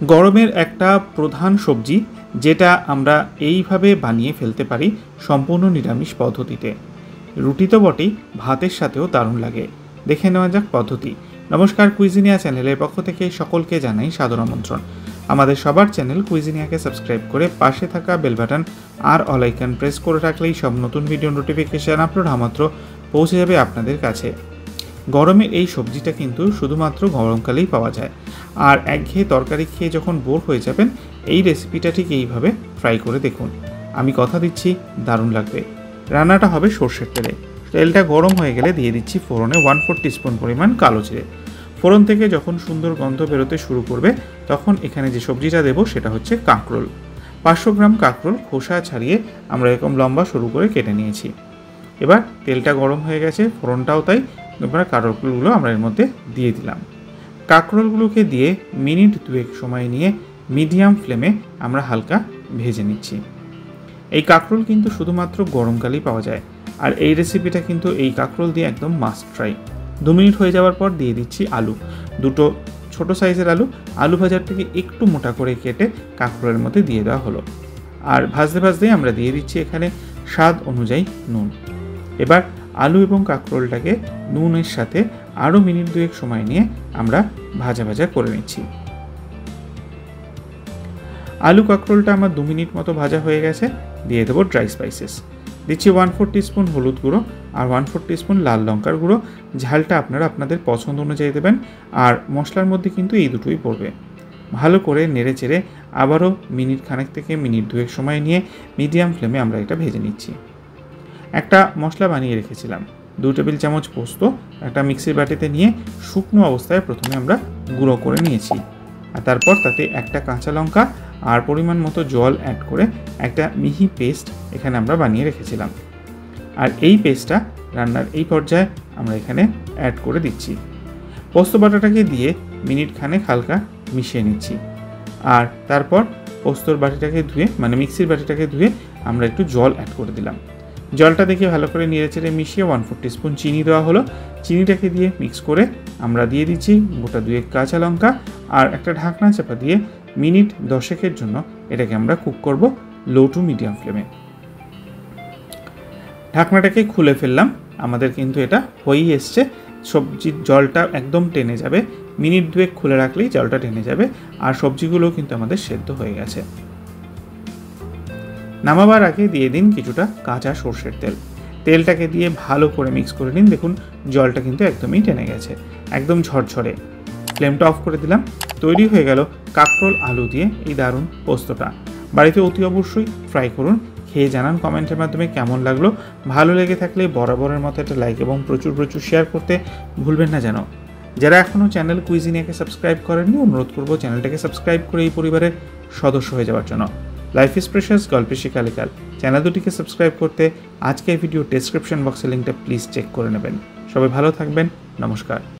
গরমের একটা প্রধান সবজি যেটা আমরা এইভাবে বানিয়ে ফেলতে পারি সম্পূর্ণ নিরামিষ পদ্ধতিতে। রুটি তো বটেই, ভাতের সাথেও দারুণ লাগে। দেখে নেওয়া যাক পদ্ধতি। নমস্কার, কুইজিনিয়া চ্যানেলের পক্ষ থেকে সকলকে জানাই সাদর আমন্ত্রণ। আমাদের সবার চ্যানেল কুইজিনিয়াকে সাবস্ক্রাইব করে পাশে থাকা বেল বাটন আর অল আইকন প্রেস করে রাখলেই সব নতুন ভিডিও নোটিফিকেশান আপলোড মাত্র পৌঁছে যাবে আপনাদের কাছে। গরমে এই সবজিটা কিন্তু শুধুমাত্র গরমকালেই পাওয়া যায়। আর একঘেয়ে তরকারি খেয়ে যখন বোর হয়ে যাবেন, এই রেসিপিটা ঠিক এইভাবে ট্রাই করে দেখুন। আমি কথা দিচ্ছি দারুণ লাগবে। রান্নাটা হবে সর্ষের তেলে। তেলটা গরম হয়ে গেলে দিয়ে দিচ্ছি ফোড়নে 1/4 টিস্পুন পরিমাণ কালো জিরে। ফোড়ন থেকে যখন সুন্দর গন্ধ বেরোতে শুরু করবে, তখন এখানে যে সবজিটা দেবো সেটা হচ্ছে কাঁকরোল। 500 গ্রাম কাঁকরোল খোসা ছাড়িয়ে আমরা এরকম লম্বা সরু করে কেটে নিয়েছি। এবার তেলটা গরম হয়ে গেছে, ফোড়নটাও তাই। এবার কাঁকরোলগুলো আমরা এর মধ্যে দিয়ে দিলাম। কাঁকরোলগুলোকে দিয়ে মিনিট 2 সময় নিয়ে মিডিয়াম ফ্লেমে আমরা হালকা ভেজে নিচ্ছি। এই কাঁকরোল কিন্তু শুধুমাত্র গরমকালেই পাওয়া যায়। আর এই রেসিপিটা কিন্তু এই কাঁকরোল দিয়ে একদম মাস্ট ট্রাই। 2 মিনিট হয়ে যাওয়ার পর দিয়ে দিচ্ছি আলু। দুটো ছোট সাইজের আলু ভাজার থেকে একটু মোটা করে কেটে কাঁকরোলের মধ্যে দিয়ে দেওয়া হলো। আর ভাজতে ভাজতেই আমরা দিয়ে দিচ্ছি এখানে স্বাদ অনুযায়ী নুন। এবার আলু এবং কাঁকরোলটাকে নুনের সাথে আরও মিনিট 2 সময় নিয়ে আমরা ভাজা করে নিচ্ছি। আলু কাঁকরোলটা আমার 2 মিনিট মতো ভাজা হয়ে গেছে। দিয়ে দেবো ড্রাই স্পাইসেস। দিচ্ছি 1/4 টিস্পুন হলুদ গুঁড়ো আর 1/4 টিস্পুন লাল লঙ্কার গুঁড়ো। ঝালটা আপনারা আপনাদের পছন্দ অনুযায়ী দেবেন। আর মশলার মধ্যে কিন্তু এই দুটোই পড়বে। ভালো করে নেড়ে চেড়ে আবারও মিনিট খানেক থেকে মিনিট 2 সময় নিয়ে মিডিয়াম ফ্লেমে আমরা এটা ভেজে নিচ্ছি। একটা মশলা বানিয়ে রেখেছিলাম। 2 টেবিল চামচ পোস্ত একটা মিক্সির বাটিতে নিয়ে শুকনো অবস্থায় প্রথমে আমরা গুঁড়ো করে নিয়েছি। আর তারপর তাতে একটা কাঁচা লঙ্কা আর পরিমাণ মতো জল অ্যাড করে একটা মিহি পেস্ট এখানে আমরা বানিয়ে রেখেছিলাম। আর এই পেস্টটা রান্নার এই পর্যায়ে আমরা এখানে অ্যাড করে দিচ্ছি। পোস্ত বাটাটাকে দিয়ে মিনিট খানেক হালকা মিশিয়ে নিচ্ছি। আর তারপর পোস্তর বাটিটাকে ধুয়ে মিক্সির বাটিটাকে ধুয়ে আমরা একটু জল অ্যাড করে দিলাম। জলটা দেখে ভালো করে নেড়েচেড়ে মিশিয়ে 1/4 টিস্পুন চিনি দেওয়া হলো। চিনিটাকে দিয়ে মিক্স করে আমরা দিয়ে দিচ্ছি গোটা 2 কাঁচা লঙ্কা আর একটা ঢাকনা চাপা দিয়ে মিনিট 10 জন্য এটাকে আমরা কুক করব লো টু মিডিয়াম ফ্লেমে। ঢাকনাটাকে খুলে ফেললাম। আমাদের কিন্তু এটা হয়েই এসছে। সবজির জলটা একদম টেনে যাবে। মিনিট 2 খুলে রাখলেই জলটা টেনে যাবে। আর সবজিগুলো কিন্তু আমাদের সেদ্ধ হয়ে গেছে। নামাবার আগে দিয়ে দিন কিছুটা কাঁচা সর্ষের তেল। তেলটাকে দিয়ে ভালো করে মিক্স করে নিন। দেখুন জলটা কিন্তু একদমই টেনে গেছে, একদম ঝরঝরে। ফ্লেমটা অফ করে দিলাম। তৈরি হয়ে গেল কাঁকরোল আলু দিয়ে এই দারুণ পোস্তটা। বাড়িতে অতি অবশ্যই ট্রাই করুন। খেয়ে জানান কমেন্টের মাধ্যমে কেমন লাগলো। ভালো লেগে থাকলে বরাবরের মতো একটা লাইক এবং প্রচুর শেয়ার করতে ভুলবেন না যেন। যারা এখনও চ্যানেল কুইজিনিয়াকে সাবস্ক্রাইব করেননি, অনুরোধ করব চ্যানেলটাকে সাবস্ক্রাইব করে এই পরিবারের সদস্য হয়ে যাওয়ার জন্য। লাইফ ইজ প্রেশাস গল্পে শিকালিকাল চ্যানেল দুটিকে সাবস্ক্রাইব করতে আজকের ভিডিও ডেসক্রিপশন বক্সের লিঙ্কটা প্লিজ চেক করে নেবেন। সবাই ভালো থাকবেন। নমস্কার।